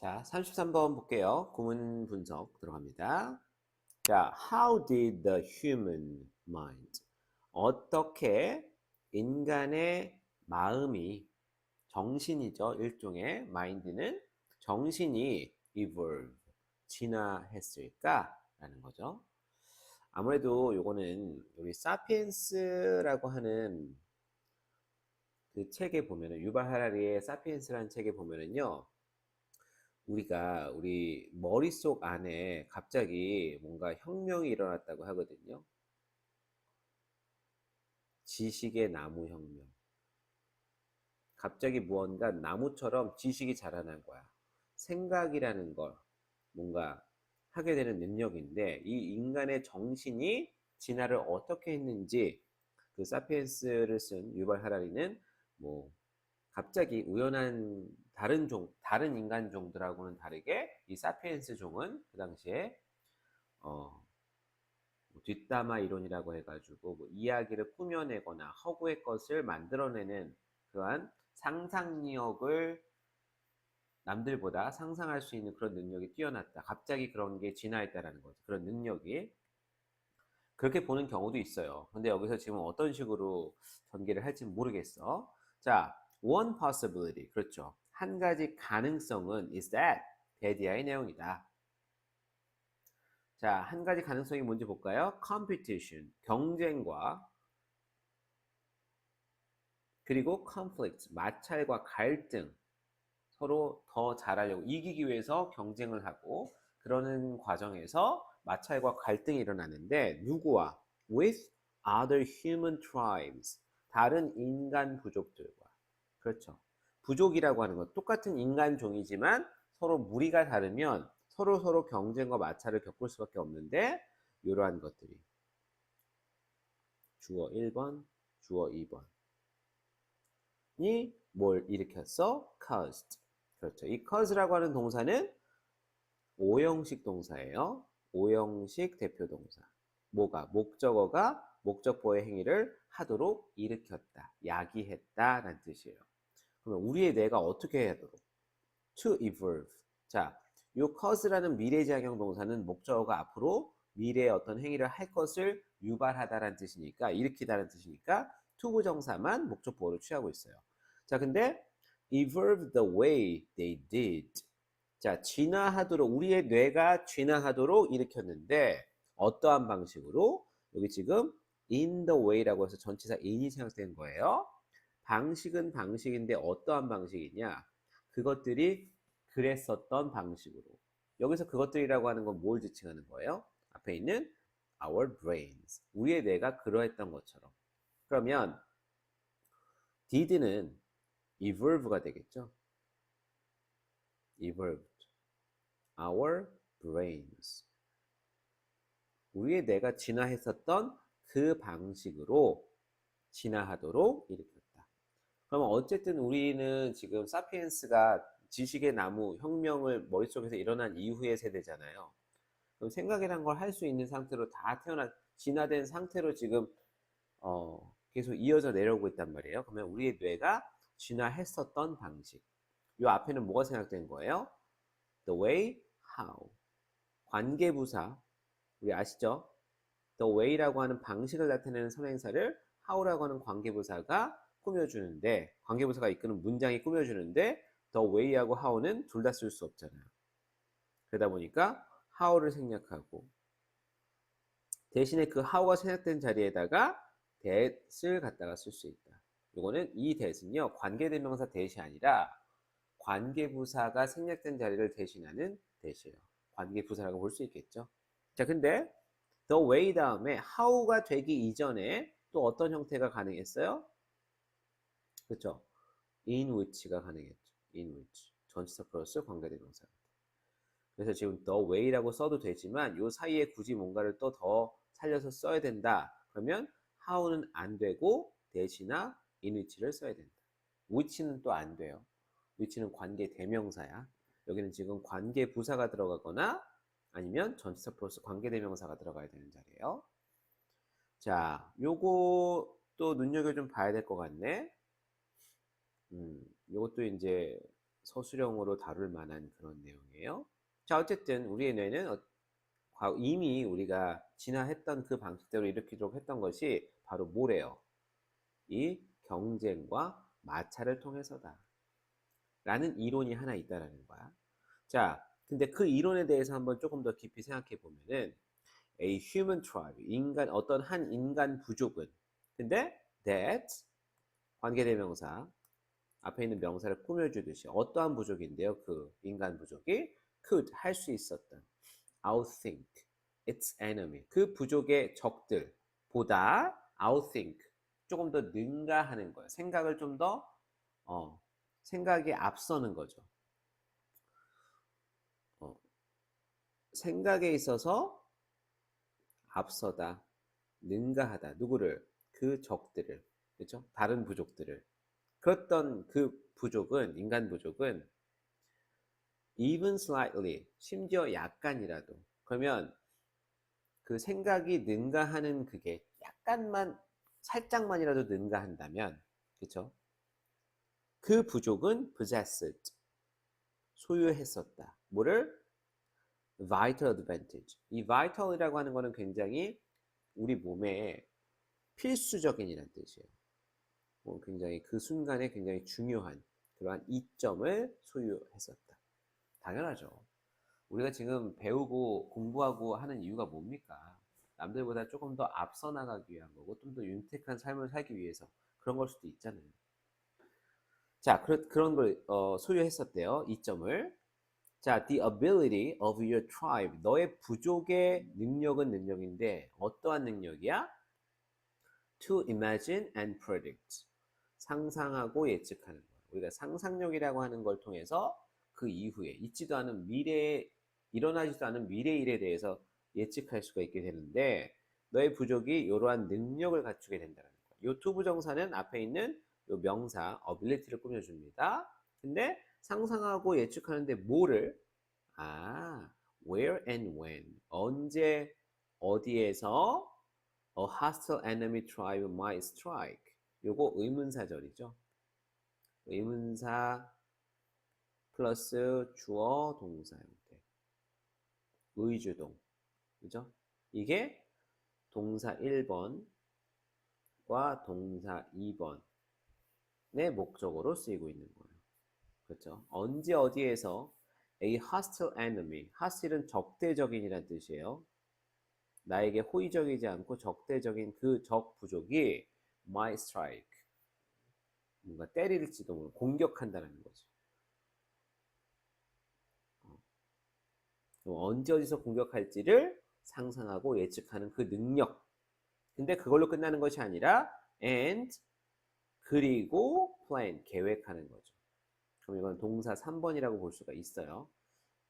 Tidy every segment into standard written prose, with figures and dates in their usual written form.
자, 33번 볼게요. 구문 분석 들어갑니다. 자, how did the human mind? 어떻게 인간의 마음이, 정신이죠. 일종의 mind는 정신이 evolve, 진화했을까? 라는 거죠. 아무래도 요거는 우리 사피엔스라고 하는 그 책에 보면은, 유발 하라리의 사피엔스라는 책에 보면은요, 우리가 우리 머릿속 안에 갑자기 뭔가 혁명이 일어났다고 하거든요. 지식의 나무 혁명. 갑자기 무언가 나무처럼 지식이 자라난 거야. 생각이라는 걸 뭔가 하게 되는 능력인데, 이 인간의 정신이 진화를 어떻게 했는지 그 사피엔스를 쓴 유발 하라리는 뭐 갑자기 우연한 다른 인간 종들하고는 다르게 이 사피엔스 종은 그 당시에 뭐 뒷담화 이론이라고 해가지고 뭐 이야기를 꾸며내거나 허구의 것을 만들어내는 그러한 상상력을 남들보다 상상할 수 있는 그런 능력이 뛰어났다. 갑자기 그런 게 진화했다라는 거죠. 그런 능력이. 그렇게 보는 경우도 있어요. 근데 여기서 지금 어떤 식으로 전개를 할지 모르겠어. 자, one possibility. 그렇죠. 한 가지 가능성은 is that 데디아의 내용이다. 자, 한 가지 가능성이 뭔지 볼까요? competition. 경쟁과 그리고 conflict. 마찰과 갈등. 서로 더 잘하려고 이기기 위해서 경쟁을 하고 그러는 과정에서 마찰과 갈등이 일어나는데 누구와? with other human tribes. 다른 인간 부족들과. 그렇죠. 부족이라고 하는 건 똑같은 인간 종이지만 서로 무리가 다르면 서로 경쟁과 마찰을 겪을 수밖에 없는데 이러한 것들이 주어 1번, 주어 2번이 뭘 일으켰어? caused. 그렇죠. 이 cause라고 하는 동사는 오형식 동사예요. 오형식 대표 동사. 뭐가? 목적어가 목적보의 행위를 하도록 일으켰다. 야기했다. 라는 뜻이에요. 그러면 우리의 뇌가 어떻게 하도록? to evolve. 자, 요 cause라는 미래지향형 동사는 목적어가 앞으로 미래의 어떤 행위를 할 것을 유발하다라는 뜻이니까, 일으키다라는 뜻이니까 to 부정사만 목적보호를 취하고 있어요. 자, 근데 evolve the way they did. 자, 진화하도록, 우리의 뇌가 진화하도록 일으켰는데 어떠한 방식으로? 여기 지금 in the way라고 해서 전치사 in이 생각된 거예요. 방식은 방식인데 어떠한 방식이냐? 그것들이 그랬었던 방식으로. 여기서 그것들이라고 하는 건 뭘 지칭하는 거예요? 앞에 있는 our brains. 우리의 뇌가 그러했던 것처럼. 그러면 did는 evolve가 되겠죠? evolved. our brains. 우리의 뇌가 진화했었던 그 방식으로 진화하도록 일으켰다. 그러면 어쨌든 우리는 지금 사피엔스가 지식의 나무 혁명을 머릿속에서 일어난 이후의 세대잖아요. 그럼 생각이란 걸 할 수 있는 상태로 다 진화된 상태로 지금 계속 이어져 내려오고 있단 말이에요. 그러면 우리의 뇌가 진화했었던 방식. 이 앞에는 뭐가 생각된 거예요? The way, how. 관계부사. 우리 아시죠? The way라고 하는 방식을 나타내는 선행사를 how라고 하는 관계부사가 꾸며주는데, 관계부사가 이끄는 문장이 꾸며주는데 the way하고 how는 둘 다 쓸 수 없잖아요. 그러다 보니까 how를 생략하고 대신에 그 how가 생략된 자리에다가 that을 갖다가 쓸 수 있다. 이거는 이 that은요, 관계대명사 that이 아니라 관계부사가 생략된 자리를 대신하는 that이에요. 관계부사라고 볼 수 있겠죠. 자, 근데 the way 다음에 how가 되기 이전에 또 어떤 형태가 가능했어요? 그렇죠? in which가 가능했죠. in which. 전치사 플러스 관계대명사. 그래서 지금 the way라고 써도 되지만 요 사이에 굳이 뭔가를 또 더 살려서 써야 된다. 그러면 how는 안 되고 that이나 in which를 써야 된다. which는 또 안 돼요. which는 관계대명사야. 여기는 지금 관계부사가 들어가거나 아니면 전치사 플러스 관계대명사가 들어가야 되는 자리예요. 자, 요거 또 눈여겨 좀 봐야 될 것 같네. 요것도 이제 서술형으로 다룰 만한 그런 내용이에요. 자, 어쨌든 우리의 뇌는 이미 우리가 진화했던 그 방식대로 일으키도록 했던 것이 바로 뭐래요? 이 경쟁과 마찰을 통해서다. 라는 이론이 하나 있다라는 거야. 자, 근데 그 이론에 대해서 한번 조금 더 깊이 생각해 보면은 a human tribe, 어떤 한 인간 부족은 근데 that 관계대명사 앞에 있는 명사를 꾸며주듯이 어떠한 부족인데요. 그 인간 부족이 could 할 수 있었던 outthink its enemy 그 부족의 적들보다 outthink 조금 더 능가하는 거예요. 생각을 좀 더 생각에 앞서는 거죠. 생각에 있어서 앞서다, 능가하다. 누구를? 그 적들을. 그렇죠? 다른 부족들을. 그랬던 그 부족은 인간 부족은 even slightly 심지어 약간이라도 그러면 그 생각이 능가하는 그게 약간만 살짝만이라도 능가한다면 그렇죠? 그 부족은 possessed 소유했었다. 뭐를? vital advantage. 이 vital이라고 하는 거는 굉장히 우리 몸에 필수적인이라는 뜻이에요. 굉장히 그 순간에 굉장히 중요한 그러한 이점을 소유했었다. 당연하죠. 우리가 지금 배우고 공부하고 하는 이유가 뭡니까? 남들보다 조금 더 앞서 나가기 위한 거고 좀 더 윤택한 삶을 살기 위해서 그런 걸 수도 있잖아요. 자, 그런 걸 소유했었대요. 이점을. 자, the ability of your tribe. 너의 부족의 능력은 능력인데 어떠한 능력이야? To imagine and predict. 상상하고 예측하는 거예요. 우리가 상상력이라고 하는 걸 통해서 그 이후에 있지도 않은 미래에 일어나지도 않은 미래 일에 대해서 예측할 수가 있게 되는데 너의 부족이 이러한 능력을 갖추게 된다는 거예요. 이 투부정사는 앞에 있는 이 명사 ability를 꾸며줍니다. 근데 상상하고 예측하는데 뭐를? where and when. 언제 어디에서 a hostile enemy tribe might strike. 요거 의문사절이죠. 의문사 플러스 주어 동사 형태. 의주동. 그죠? 이게 동사 1번과 동사 2번의 목적으로 쓰이고 있는 거예요. 그렇죠? 언제 어디에서 a hostile enemy. hostile은 적대적인이란 뜻이에요. 나에게 호의적이지 않고 적대적인 그 적 부족이 might strike. 뭔가 때릴지도 모르고 공격한다는 거죠. 언제 어디서 공격할지를 상상하고 예측하는 그 능력. 근데 그걸로 끝나는 것이 아니라 and 그리고 plan 계획하는 거죠. 그럼 이건 동사 3번이라고 볼 수가 있어요.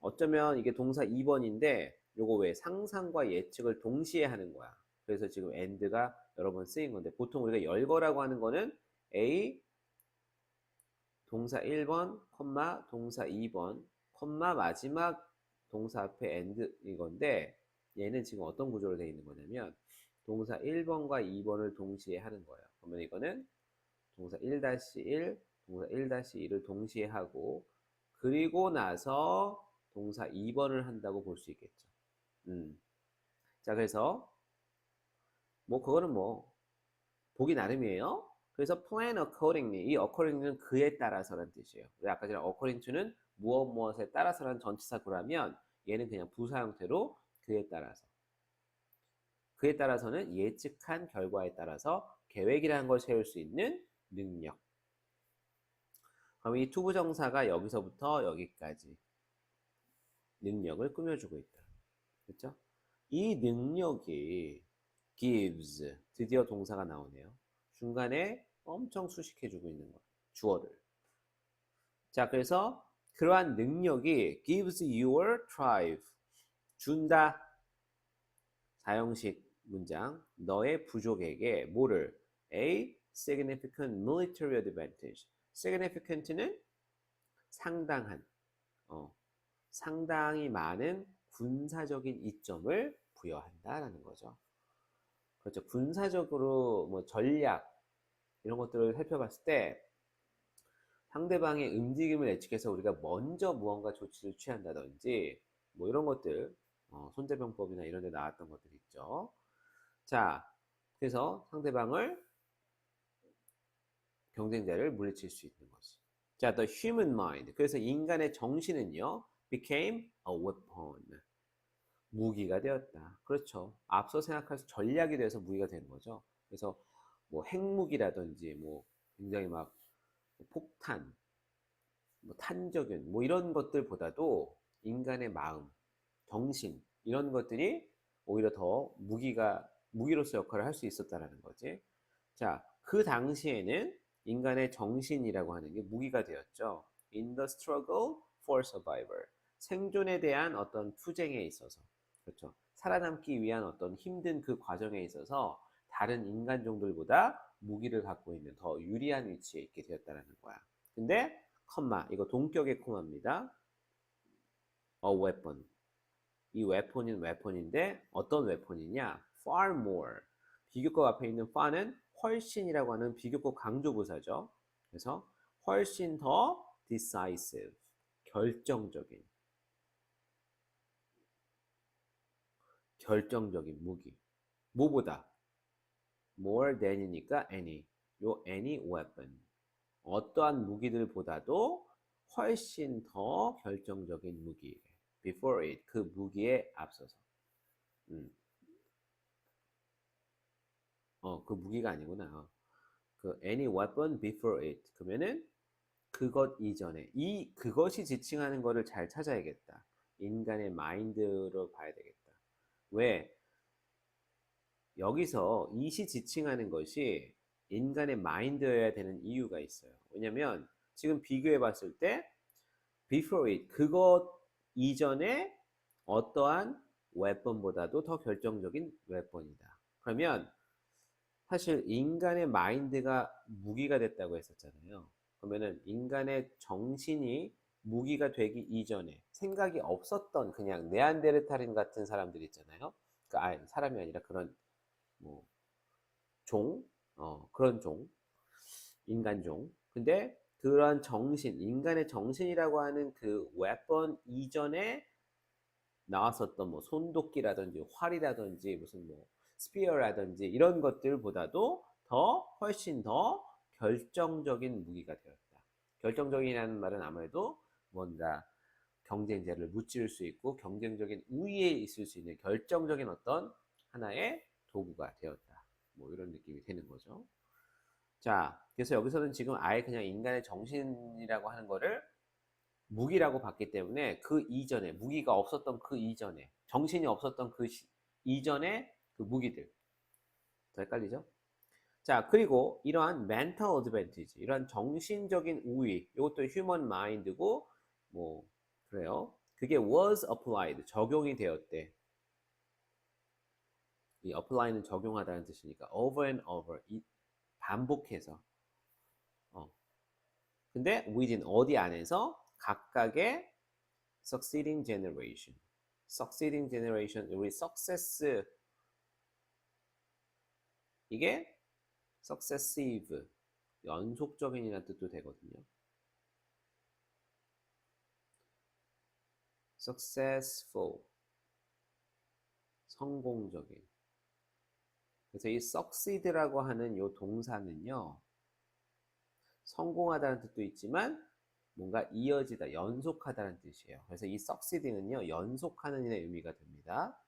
어쩌면 이게 동사 2번인데 요거 왜 상상과 예측을 동시에 하는 거야. 그래서 지금 and가 여러 번 쓰인 건데 보통 우리가 열거라고 하는 거는 A 동사 1번, 동사 2번, 마지막 동사 앞에 and 이건데 얘는 지금 어떤 구조로 되어 있는 거냐면 동사 1번과 2번을 동시에 하는 거예요. 그러면 이거는 동사 1-1, 동사 1-2를 동시에 하고 그리고 나서 동사 2번을 한다고 볼 수 있겠죠. 자, 그래서 그거는 보기 나름이에요. 그래서 plan accordingly, 이 accordingly는 그에 따라서라는 뜻이에요. 아까 전에 according to는 무엇에 따라서라는 전치사 구라면 얘는 그냥 부사 형태로 그에 따라서. 그에 따라서는 예측한 결과에 따라서 계획이라는 걸 세울 수 있는 능력. 그럼 이 투부정사가 여기서부터 여기까지 능력을 꾸며주고 있다. 그렇죠? 이 능력이 gives, 드디어 동사가 나오네요. 중간에 엄청 수식해주고 있는 거예요. 주어를. 자, 그래서 그러한 능력이 gives your tribe, 준다. 사형식 문장, 너의 부족에게 뭐를? A significant military advantage. significant는 상당한, 상당히 많은 군사적인 이점을 부여한다라는 거죠. 그렇죠. 군사적으로 전략 이런 것들을 살펴봤을 때 상대방의 움직임을 예측해서 우리가 먼저 무언가 조치를 취한다든지 뭐 이런 것들 손자병법이나 이런 데 나왔던 것들 있죠. 자, 그래서 상대방을 경쟁자를 물리칠 수 있는 거지. 자, the human mind. 그래서 인간의 정신은요, became a weapon. 무기가 되었다. 그렇죠. 앞서 생각할 수 전략이 돼서 무기가 된 거죠. 그래서 뭐 핵무기라든지 뭐 굉장히 막 폭탄, 뭐 탄저균, 뭐 이런 것들보다도 인간의 마음, 정신 이런 것들이 오히려 더 무기로서 역할을 할 수 있었다라는 거지. 자, 그 당시에는 인간의 정신이라고 하는 게 무기가 되었죠. In the struggle for survival. 생존에 대한 어떤 투쟁에 있어서. 그렇죠. 살아남기 위한 어떤 힘든 그 과정에 있어서 다른 인간종들보다 무기를 갖고 있는 더 유리한 위치에 있게 되었다는 거야. 근데 컴마, 이거 동격의 코마입니다. A weapon. 이 웨폰은 웨폰인데 어떤 웨폰이냐? Far more. 비교급 앞에 있는 far는 훨씬이라고 하는 비교급 강조부사죠. 그래서 훨씬 더 decisive. 결정적인 무기. 뭐보다? more than이니까 any. 요 any weapon. 어떠한 무기들보다도 훨씬 더 결정적인 무기. before it. 그 무기에 앞서서. 그 무기가 아니구나. 그 any weapon before it. 그러면은 그것 이전에 그것이 지칭하는 거를 잘 찾아야겠다. 인간의 마인드로 봐야 되겠다. 왜? 여기서 it이 지칭하는 것이 인간의 마인드여야 되는 이유가 있어요. 왜냐면 지금 비교해 봤을 때 before it, 그것 이전에 어떠한 웨폰보다도 더 결정적인 웨폰이다. 그러면 사실 인간의 마인드가 무기가 됐다고 했었잖아요. 그러면은 인간의 정신이 무기가 되기 이전에 생각이 없었던 그냥 네안데르탈인 같은 사람들 있잖아요. 그러니까 사람이 아니라 그런 뭐 종, 그런 종, 인간종. 근데 그러한 정신, 인간의 정신이라고 하는 그 웨폰 이전에 나왔었던 뭐 손도끼라든지 활이라든지 무슨 뭐 스피어라든지 이런 것들보다도 훨씬 더 결정적인 무기가 되었다. 결정적이라는 말은 아무래도 뭔가 경쟁자를 무찌를 수 있고 경쟁적인 우위에 있을 수 있는 결정적인 어떤 하나의 도구가 되었다. 뭐 이런 느낌이 되는 거죠. 자, 그래서 여기서는 지금 아예 그냥 인간의 정신이라고 하는 거를 무기라고 봤기 때문에 그 이전에 무기가 없었던 그 이전에 정신이 없었던 그 이전에 그 무기들 더 헷갈리죠? 자, 그리고 이러한 mental advantage, 이러한 정신적인 우위, 이것도 human mind고 뭐 그래요. 그게 was applied, 적용이 되었대. 이 apply는 적용하다는 뜻이니까 over and over, 반복해서. 근데 within 어디 안에서 각각의 succeeding generation. succeeding generation, 우리 success 이게 successive, 연속적인이라는 뜻도 되거든요. successful, 성공적인. 그래서 이 succeed라고 하는 이 동사는요, 성공하다는 뜻도 있지만 뭔가 이어지다, 연속하다는 뜻이에요. 그래서 이 succeed는요, 연속하는 일의 의미가 됩니다.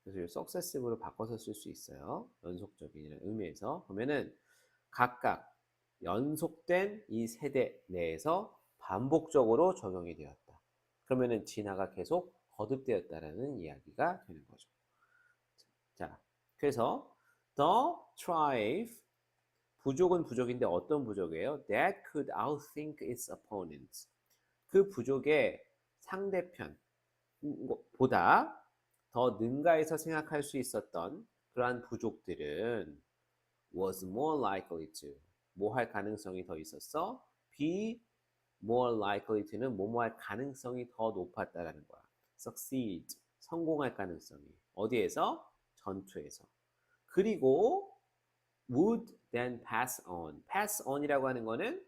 그래서 이 successive로 바꿔서 쓸 수 있어요. 연속적인 의미에서. 그러면은 각각 연속된 이 세대 내에서 반복적으로 적용이 되었다. 그러면은 진화가 계속 거듭되었다라는 이야기가 되는 거죠. 자, 그래서 the tribe 부족은 부족인데 어떤 부족이에요? That could outthink its opponents. 그 부족의 상대편 보다 더 능가해서 생각할 수 있었던 그러한 부족들은 was more likely to 뭐 할 가능성이 더 있었어? be more likely to는 뭐뭐 할 가능성이 더 높았다라는 거야. succeed 성공할 가능성이 어디에서? 전투에서. 그리고 would then pass on. pass on이라고 하는 거는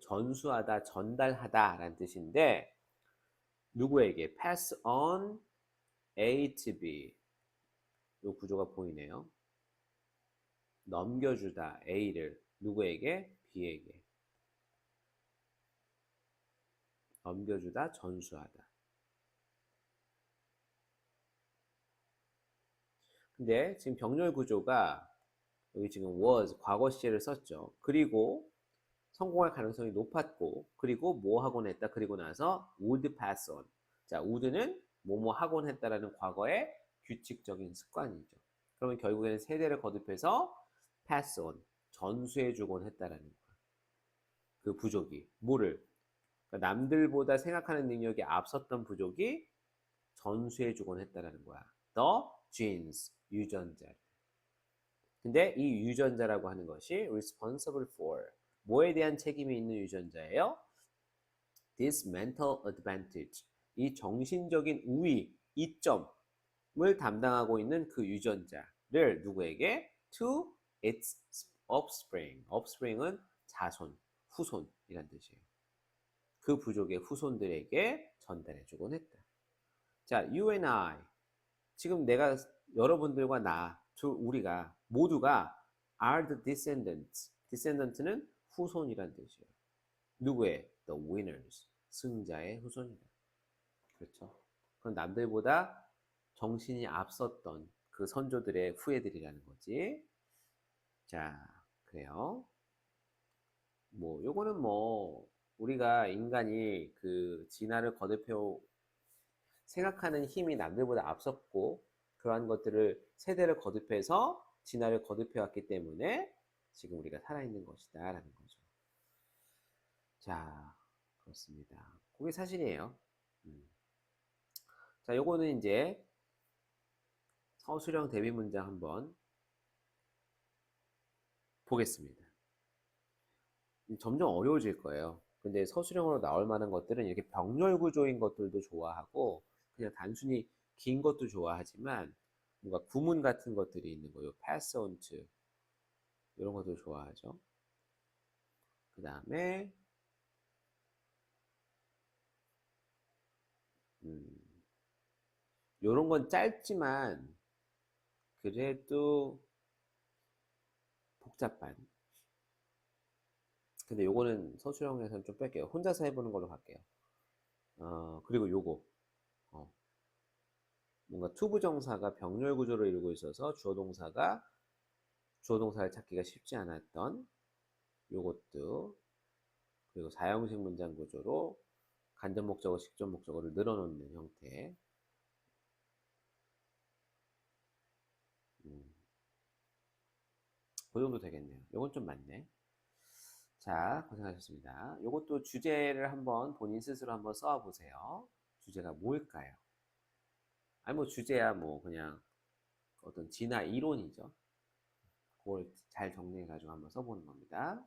전수하다, 전달하다 라는 뜻인데 누구에게? pass on A to B. 이 구조가 보이네요. 넘겨주다 A를 누구에게? B에게. 넘겨주다, 전수하다. 근데 지금 병렬 구조가 여기 지금 was, 과거 시제를 썼죠. 그리고 성공할 가능성이 높았고, 그리고 뭐 하곤 했다. 그리고 나서 would pass on. 자, would는 뭐뭐 하곤 했다라는 과거의 규칙적인 습관이죠. 그러면 결국에는 세대를 거듭해서 pass on, 전수해 주곤 했다라는 거야. 그 부족이 뭐를? 그러니까 남들보다 생각하는 능력이 앞섰던 부족이 전수해 주곤 했다라는 거야. The genes, 유전자. 근데 이 유전자라고 하는 것이 responsible for 뭐에 대한 책임이 있는 유전자예요? This mental advantage. 이 정신적인 우위, 이점을 담당하고 있는 그 유전자를 누구에게? To its offspring. offspring은 자손, 후손이란 뜻이에요. 그 부족의 후손들에게 전달해주곤 했다. 자, you and I. 지금 내가 여러분들과 나, 우리가 모두가 are the descendants. descendant는 후손이란 뜻이에요. 누구의? The winners. 승자의 후손이다. 그렇죠? 그럼 남들보다 정신이 앞섰던 그 선조들의 후예들이라는 거지. 자, 그래요. 뭐 요거는 뭐 우리가 인간이 그 진화를 거듭해 생각하는 힘이 남들보다 앞섰고 그러한 것들을 세대를 거듭해서 진화를 거듭해 왔기 때문에 지금 우리가 살아있는 것이다 라는 거죠. 자, 그렇습니다. 그게 사실이에요. 자, 요거는 이제 서술형 대비 문장 한번 보겠습니다. 점점 어려워질 거예요. 근데 서술형으로 나올 만한 것들은 이렇게 병렬 구조인 것들도 좋아하고 그냥 단순히 긴 것도 좋아하지만 뭔가 구문 같은 것들이 있는 거요. pass on to 이런 것도 좋아하죠. 그 다음에 이런 건 짧지만 그래도 복잡한. 근데 요거는 서술형에서는 좀 뺄게요. 혼자서 해보는 걸로 갈게요. 그리고 요거 뭔가 투부정사가 병렬 구조를 이루고 있어서 주어동사가 주어동사를 찾기가 쉽지 않았던 요것도 그리고 사형식 문장 구조로 간접 목적어, 직접 목적어를 늘어놓는 형태. 그 정도 되겠네요. 요건 좀 많네. 자, 고생하셨습니다. 요것도 주제를 한번 본인 스스로 한번 써보세요. 주제가 뭘까요? 아니 뭐 주제야 뭐 그냥 어떤 진화 이론이죠. 그걸 잘 정리해가지고 한번 써보는 겁니다.